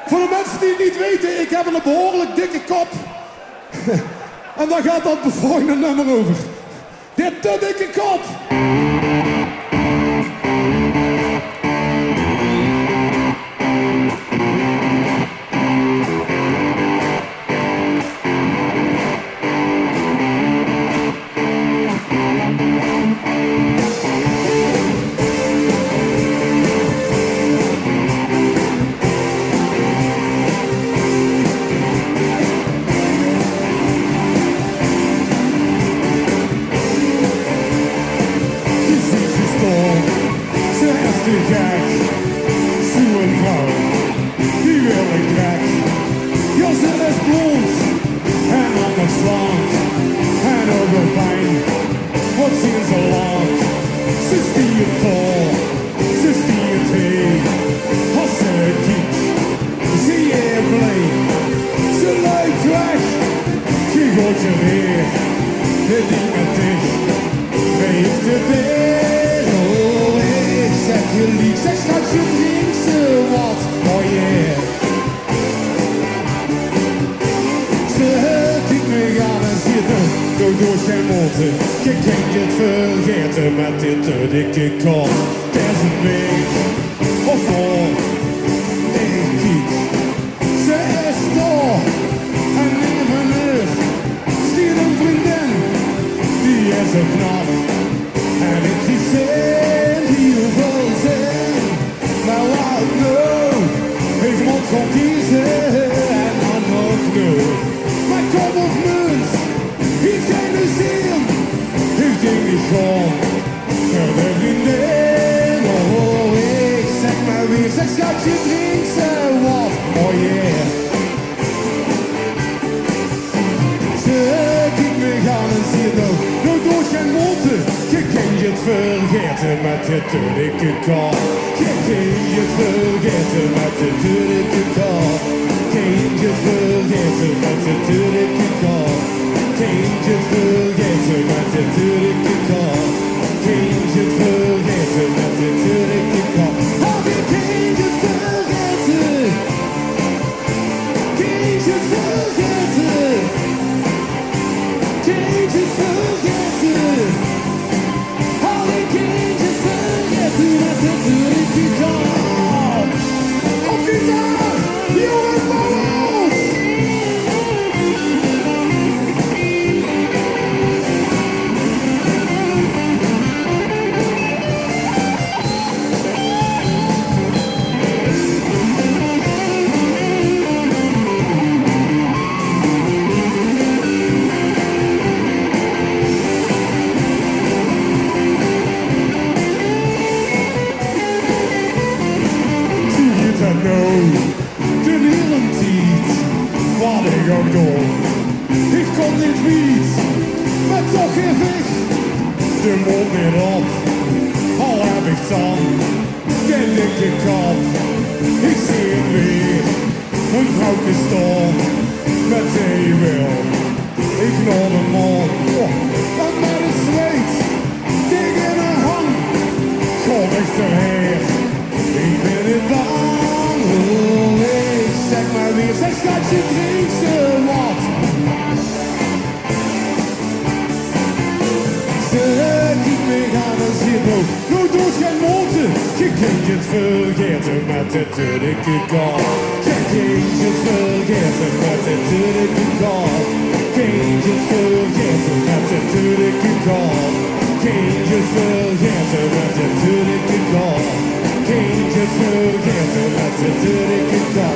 Voor de mensen die het niet weten, ik heb een behoorlijk dikke kop. En daar gaat dat volgende nummer over. Dit te dikke kop. Door zijn monden, je kan je het vergeten met dit te dikke kop. Er is een week of voor ik kiek. Ze is door en even er stiert een vriendin, die is zo knap. En ik zie zin, heel veel zin. Maar wat nou, ik moet gewoon kiezen en dan nog nu. Maar kom of munt. Ik geen zin, ik denk niet gewoon verder vriendin. Oh, ik zeg maar weer, zeg schatje, drink ze wat, oh yeah. Ze kijkt me gaan en zie je nou door geen monden. Je kan je het vergeten met de te dikke kop. Je kan je het vergeten met de te dikke kop. Kan je het vergeten met de te dikke kop. Can't you forget about the dirty call? Can't you forget about the dirty call? Oh, can't you forget it? Can't you forget it? Can't you forget it? Oh, can't you forget about the dirty call? Officer, you are followed! Ik kom niet wiet, maar toch geef ik de mond weer op. Al heb ik dan geen dikke kop. Ik zie het weer, een vrouwtje stond met die wil. Ik knal de man, en met een zweet tegen een hang. Kom ik erheen, ik ben het bang. Oh, ik zeg maar weer, zeg schatje, drink ze wat. Nou doet geen monden, je kunt je het vergeten met de te dikke kop. Je kunt je het vergeten met de te dikke kop. Kunt je het vergeten met de te dikke kop. Kunt je het vergeten met de te dikke kop. Kunt je het vergeten met de te dikke kop.